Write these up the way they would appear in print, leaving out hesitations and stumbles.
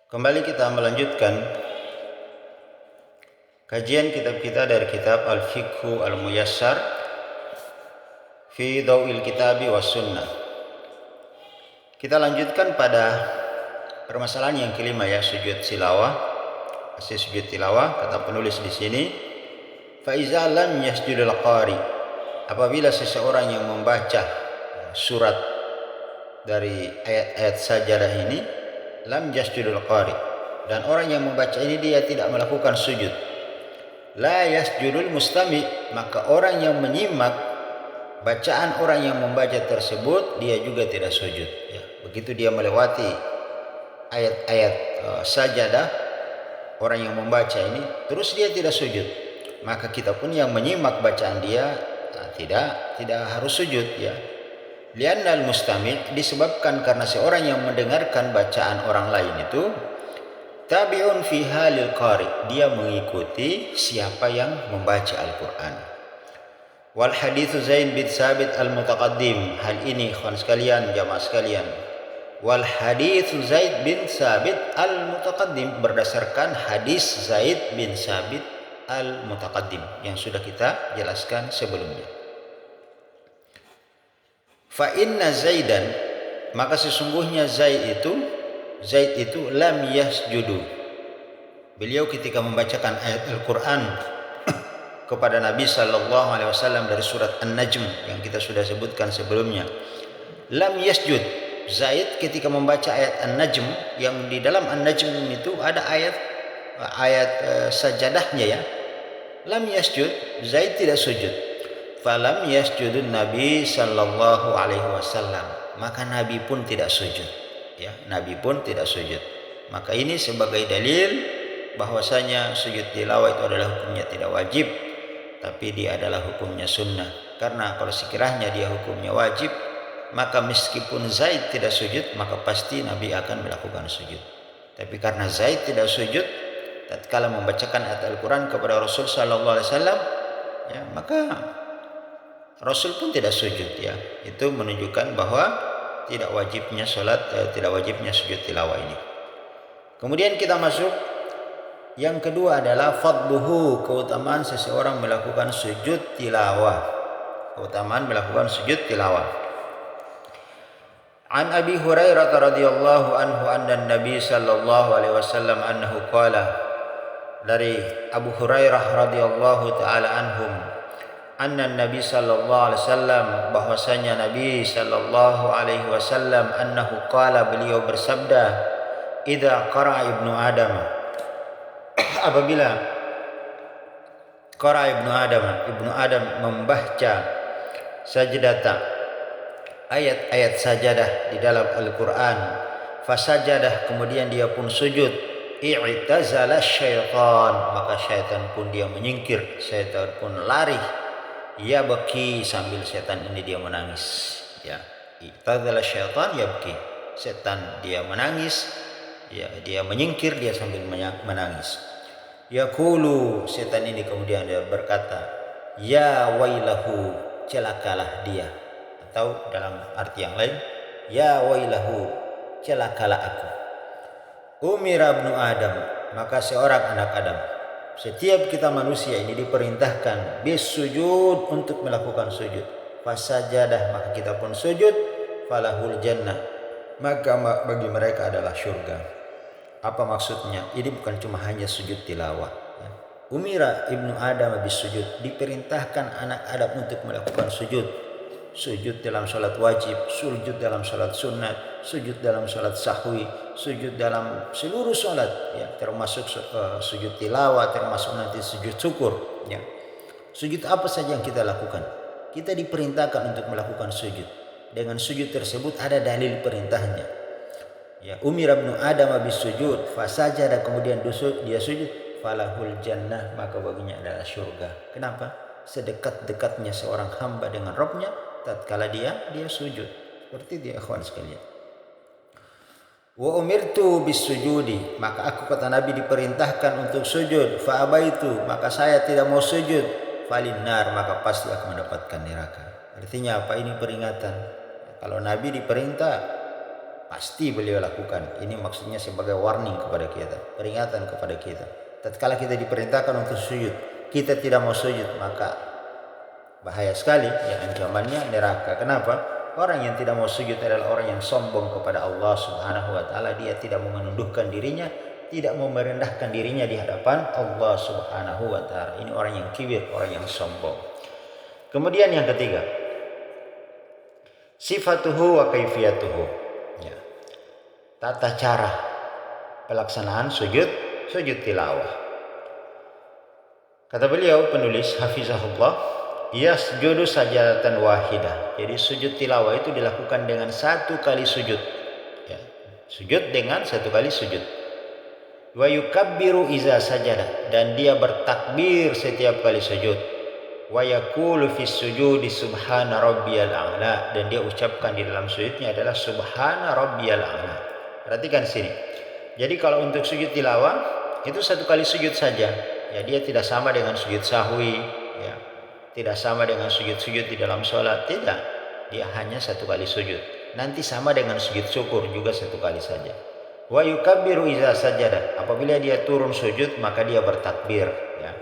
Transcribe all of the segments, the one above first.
Kembali kita melanjutkan kajian kitab kita dari kitab Al-Fiqhu Al-Muyassar fi Dhawil Kitabi was Sunnah. Kita lanjutkan pada permasalahan yang kelima, ya, sujud tilawah. Masih sujud tilawah, kata penulis di sini, fa iza lam yasjudul qari, apabila seseorang yang membaca surat dari ayat-ayat sajadah ini, lam yasjudul qari, dan orang yang membaca ini dia tidak melakukan sujud, la yasjudul mustami, maka orang yang menyimak bacaan orang yang membaca tersebut dia juga tidak sujud, ya. Begitu dia melewati ayat-ayat sajadah orang yang membaca ini terus dia tidak sujud, maka kita pun yang menyimak bacaan dia tidak harus sujud, ya. Li'annal mustami', disebabkan karena seorang yang mendengarkan bacaan orang lain itu tabi'un fi halil qari, dia mengikuti siapa yang membaca Al-Quran. Wal hadithu Zaid bin Sabit al-mutaqaddim, hal ini ikhwan sekalian, jamaah sekalian, wal hadithu Zaid bin Sabit al-mutaqaddim, berdasarkan hadis Zaid bin Sabit al-mutaqaddim yang sudah kita jelaskan sebelumnya. Fa inna Zaidan, maka sesungguhnya Zaid itu lam yasjudu, beliau ketika membacakan ayat Al-Quran kepada Nabi sallallahu alaihi wasallam dari surat An-Najm yang kita sudah sebutkan sebelumnya, lam yasjud, Zaid ketika membaca ayat An-Najm, yang di dalam An-Najm itu ada ayat sajadahnya, ya, lam yasjud, Zaid tidak sujud. Falam yasjudun Nabi sallallahu alaihi wasallam, maka Nabi pun tidak sujud, ya, Nabi pun tidak sujud. Maka ini sebagai dalil bahwasanya sujud tilawah itu adalah hukumnya tidak wajib, tapi dia adalah hukumnya sunnah. Karena kalau sekiranya dia hukumnya wajib, maka meskipun Zaid tidak sujud, maka pasti Nabi akan melakukan sujud. Tapi karena Zaid tidak sujud tatkala membacakan ayat Al-Quran kepada Rasul sallallahu alaihi wasallam, ya, maka Rasul pun tidak sujud, ya. Itu menunjukkan bahwa tidak wajibnya sujud tilawah ini. Kemudian kita masuk yang kedua adalah fadluhu, keutamaan seseorang melakukan sujud tilawah. Keutamaan melakukan sujud tilawah. An Abi Hurairah radhiyallahu anhu anna Nabi sallallahu alaihi wasallam annahu qala, dari Abu Hurairah radhiyallahu taala anhum, anna Nabi sallallahu alaihi wasallam, bahwasanya Nabi sallallahu alaihi wasallam, annahu qala, beliau bersabda, idza qara'a ibnu Adam, apabila qara'a ibnu Adam membaca sajdata, ayat-ayat sajadah di dalam Al-Quran, fasajadah, kemudian dia pun sujud, i'tazala syaitan, maka syaitan pun dia menyingkir, syaitan pun lari, ya baki, sambil setan ini dia menangis, ya. I'tazala syaitan yabki, setan dia menangis, ya, dia menyingkir, dia sambil menangis. Yaqulu, setan ini kemudian dia berkata, ya wailahu, celakalah dia, atau dalam arti yang lain, ya wailahu, celakalah aku. Umira ibnu Adam, maka seorang anak Adam, setiap kita manusia ini diperintahkan bisujud, untuk melakukan sujud. Fasajadah, maka kita pun sujud. Falahul jannah, maka bagi mereka adalah surga. Apa maksudnya? Ini bukan cuma hanya sujud tilawah, ya. Umira ibnu Adam bisujud, diperintahkan anak Adam untuk melakukan sujud. Sujud dalam salat wajib, sujud dalam salat sunat, sujud dalam salat sahwi, sujud dalam seluruh salat, ya, termasuk sujud tilawah, termasuk nanti sujud syukur, ya. Sujud apa saja yang kita lakukan, kita diperintahkan untuk melakukan sujud. Dengan sujud tersebut ada dalil perintahnya, ya. Umira ibnu Adam bisujud, fasajada, kemudian dia sujud, falahul jannah, maka baginya adalah surga. Kenapa? Sedekat-dekatnya seorang hamba dengan Rabbnya tatkala dia sujud. Seperti dia, ikhwan sekalian. Wa umirtu bisujudi, maka aku, kata Nabi, diperintahkan untuk sujud. Fa abaitu, maka saya tidak mau sujud. Falinnar, maka pasti aku mendapatkan neraka. Artinya apa? Ini peringatan. Kalau Nabi diperintah pasti beliau lakukan. Ini maksudnya sebagai warning kepada kita, peringatan kepada kita. Tatkala kita diperintahkan untuk sujud, kita tidak mau sujud, maka bahaya sekali ya, ancamannya neraka. Kenapa? Orang yang tidak mau sujud adalah orang yang sombong kepada Allah Subhanahu wa taala. Dia tidak mau menundukkan dirinya, tidak mau merendahkan dirinya di hadapan Allah Subhanahu wa taala. Ini orang yang kibir, orang yang sombong. Kemudian yang ketiga, sifatuhu wa kaifiyatuhu. Ya. Tata cara pelaksanaan sujud tilawah. Kata beliau penulis hafizahullah, yasjudu sajadatan wahidah. Jadi sujud tilawah itu dilakukan dengan satu kali sujud. Ya. Sujud dengan satu kali sujud. Wa yukabbiru iza sajada, dan dia bertakbir setiap kali sujud. Wa yaqulu fis sujudi subhana rabbiyal a'la, dan dia ucapkan di dalam sujudnya adalah subhana rabbiyal a'la. Perhatikan sini. Jadi kalau untuk sujud tilawah itu satu kali sujud saja. Ya, dia tidak sama dengan sujud sahwi, ya. Tidak sama dengan sujud-sujud di dalam sholat, tidak. Dia hanya satu kali sujud. Nanti sama dengan sujud syukur juga satu kali saja. Wa yukabbiru iza sajada, apabila dia turun sujud maka dia bertakbir, ya.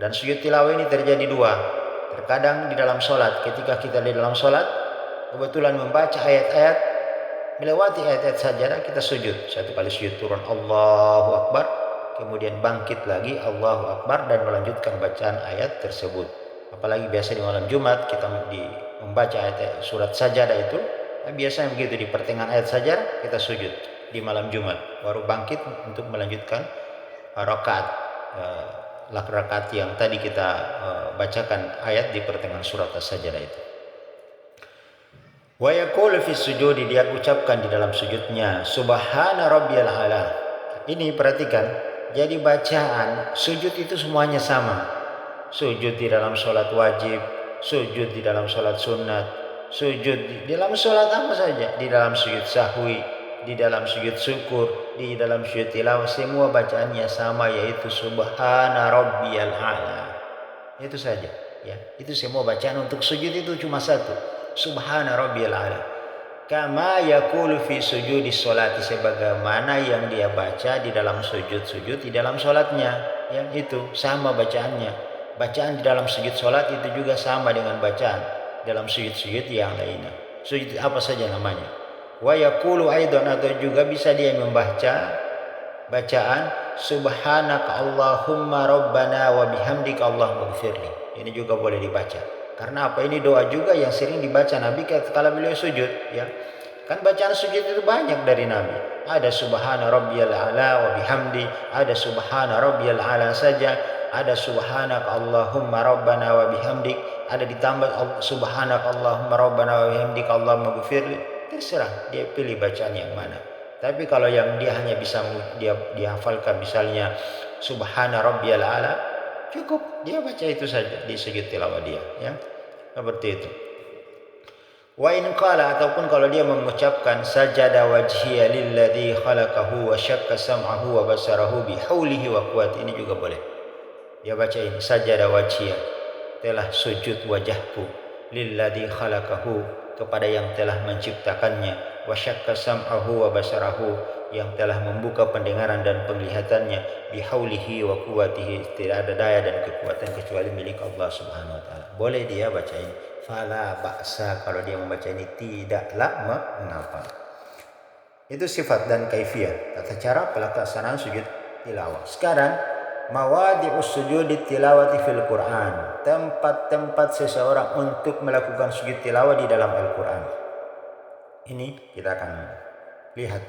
Dan sujud tilawah ini terjadi dua. Terkadang di dalam sholat, ketika kita di dalam sholat kebetulan membaca ayat-ayat, melewati ayat-ayat sajadah, kita sujud. Satu kali sujud turun Allahu Akbar, kemudian bangkit lagi Allahu Akbar dan melanjutkan bacaan ayat tersebut. Apalagi biasa di malam Jumat kita membaca ayat surat sajadah itu, biasanya begitu, di pertengahan ayat sajadah kita sujud di malam Jumat, baru bangkit untuk melanjutkan rakaat yang tadi kita bacakan ayat di pertengahan surat as-sajadah itu. Wa yaqulu fi sujudi, dia ucapkan di dalam sujudnya subhana rabbiyal a'la. Ini perhatikan, jadi bacaan sujud itu semuanya sama. Sujud di dalam sholat wajib, sujud di dalam sholat sunat, sujud di dalam sholat apa saja, di dalam sujud sahwi, di dalam sujud syukur, di dalam sujud tilawah, semua bacaannya sama, yaitu subhana rabbiyal a'la. Itu saja, ya. Itu semua bacaan untuk sujud itu cuma satu, subhana rabbiyal a'la. Kama yaqulu fi sujudi sholati, sebagaimana yang dia baca di dalam sujud di dalam sholatnya, ya, itu sama bacaannya. Bacaan di dalam sujud sholat itu juga sama dengan bacaan dalam sujud-sujud yang lainnya. Sujud apa saja namanya. Wa yaqulu aidan, atau juga bisa dia membaca bacaan subhanaka Allahumma rabbana wa bihamdika Allahumma ighfirli. Ini juga boleh dibaca. Karena apa? Ini doa juga yang sering dibaca Nabi kalau beliau sujud, ya. Kan bacaan sujud itu banyak dari Nabi. Ada subhana rabbiyal a'la wa bihamdi, ada subhana rabbiyal a'la saja, ada subhanaka Allahumma rabbana wa bihamdik, ada ditambah subhanaka Allahumma rabbana wa bihamdika Allahumma ighfirli. Terserah dia pilih bacaan yang mana. Tapi kalau yang dia hanya bisa dia hafalkan misalnya subhana rabbiyal a'la, cukup dia baca itu saja di sujud tilawah dia, ya. Seperti itu. Wa in qala, ataupun kalau dia mengucapkan sajada wajhiya lilladzi khalaqahu wa syakka sam'ahu wa basarahu bihaulihi wa quwwati, ini juga boleh. Dia baca ini, sajada wajhiya, telah sujud wajahku, lilladzi khalaqahu, kepada yang telah menciptakannya, wa syakka sam'ahu wa basarahu, yang telah membuka pendengaran dan penglihatannya, bihaulihi wa quwwatihi, tidak ada daya dan kekuatan kecuali milik Allah Subhanahu wa taala. Boleh dia baca ini. Fala ba'sa, kalau dia membaca ini tidaklah mengapa. Itu sifat dan kaifiyah, tata cara pelaksanaan sujud tilawah. Sekarang mawadi'us sujudi tilawati fil Quran, tempat-tempat seseorang untuk melakukan sujud tilawah di dalam Al-Quran. Ini kita akan lihat,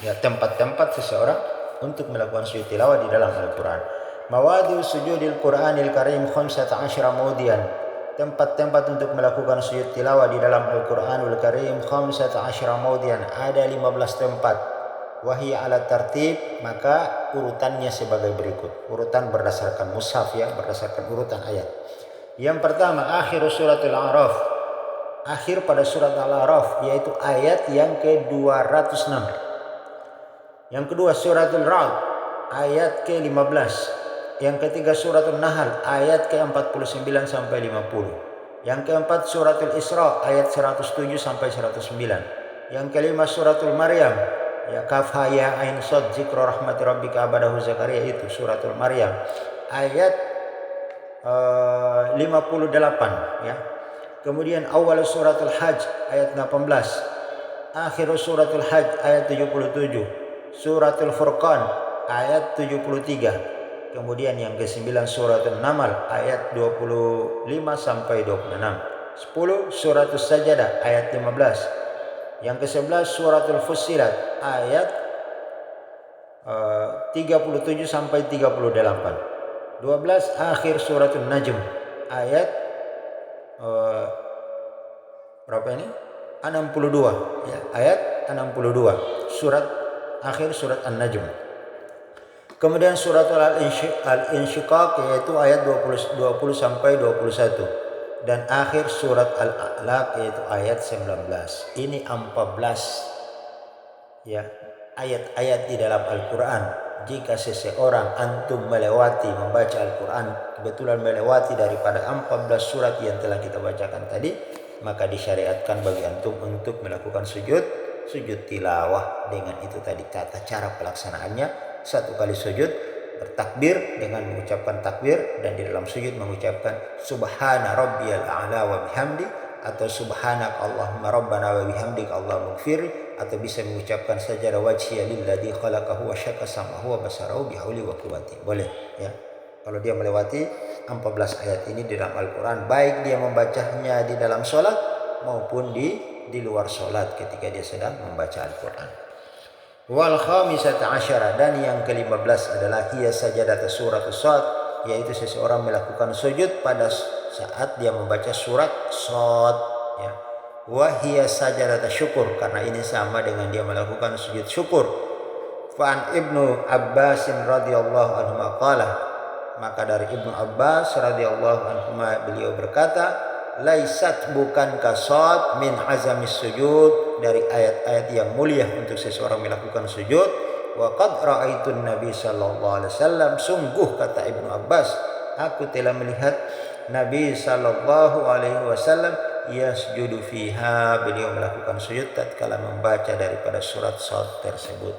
ya, tempat-tempat seseorang untuk melakukan sujud tilawah di dalam Al-Quran. Mawadi'us sujudil Quranil Karim 15 mawdi'an, tempat-tempat untuk melakukan sujud tilawah di dalam Al-Quranul Karim 15 mawdi'an, ada 15 tempat. Wahia ala tartib, maka urutannya sebagai berikut. Urutan berdasarkan mushaf, ya, berdasarkan urutan ayat. Yang pertama, akhir suratul A'raf, akhir pada surat Al-A'raf, yaitu ayat yang ke-206. Yang kedua suratul Ra'd, ayat ke-15. Yang ketiga suratul Nahl, ayat ke-49 sampai 50. Yang keempat suratul Isra, ayat 107 sampai 109. Yang kelima suratul Maryam. Ya, kaf ha ya ain sad zikra rahmati rabbika abadahu Zakaria, itu suratul Maryam ayat 58 ya. Kemudian awal suratul Hajj ayat 18. Akhir suratul Hajj ayat 77. Suratul Furqan ayat 73. Kemudian yang ke-9 suratul Namal ayat 25 sampai 26. 10 suratul Sajadah ayat 15. Yang ke-11 suratul Fussilat ayat 37 sampai 38. 12 akhir suratul Najm ayat berapa ini? 62 ya, ayat 62. Surat akhir surat An-Najm. Kemudian suratul Al-Insyiqaq yaitu ayat 20 sampai 21 dan akhir surat Al-A'laq yaitu ayat 19. Ini 14 ya ayat-ayat di dalam Al-Qur'an. Jika seseorang antum melewati membaca Al-Qur'an, kebetulan melewati daripada 14 surat yang telah kita bacakan tadi, maka disyariatkan bagi antum untuk melakukan sujud tilawah. Dengan itu tadi tata cara pelaksanaannya: 1 kali sujud bertakbir dengan mengucapkan takbir, dan di dalam sujud mengucapkan subhana rabbiyal a'la wa bihamdi, atau subhanak Allahumma rabbana wa bihamdika Allahumma ighfirli, atau bisa mengucapkan sajada wajhiya lilladzi khalaqahu wa syaqqa sam'ahu wa basarahu bihauli wa quwwati. Boleh ya. Kalau dia melewati 14 ayat ini di dalam Al-Qur'an, baik dia membacanya di dalam sholat maupun di luar sholat ketika dia sedang membaca Al-Qur'an. Wal khamisata asyara, dan yang ke-15 adalah hiya sajadat suratus Shad, yaitu seseorang melakukan sujud pada saat dia membaca surat Shad ya. Wa hiya sajadat syukur, karena ini sama dengan dia melakukan sujud syukur. Fa'an Ibnu Abbas radhiyallahu anhu qala, maka dari Ibnu Abbas radhiyallahu anhu beliau berkata, laisat bukan kasad min azamis sujud, dari ayat-ayat yang mulia untuk seseorang melakukan sujud. Wa qad ra'aitun nabi sallallahu alaihi wasallam, sungguh kata Ibnu Abbas, aku telah melihat Nabi sallallahu alaihi wasallam yasjudu fiha, beliau melakukan sujud tatkala membaca daripada surat Shad tersebut.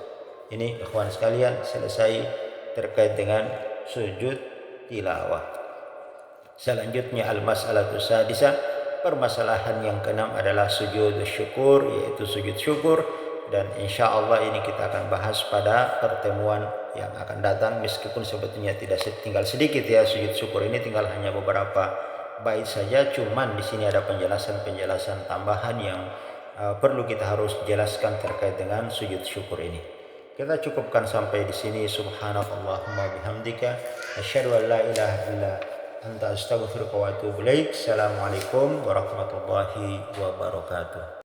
Ini ikhwan sekalian, selesai terkait dengan sujud tilawah. Selanjutnya al-mas'alatu sadisah, permasalahan yang keenam adalah sujud syukur, yaitu sujud syukur, dan insya Allah ini kita akan bahas pada pertemuan yang akan datang, meskipun sebetulnya tidak tinggal sedikit ya sujud syukur ini, tinggal hanya beberapa bait saja, cuman di sini ada penjelasan tambahan yang perlu kita harus jelaskan terkait dengan sujud syukur ini. Kita cukupkan sampai di sini. Subhanallahumma bihamdika asyhadu an la ilaha illa anta astaghfiruka wa atubu ilaik. Assalamualaikum warahmatullahi wabarakatuh.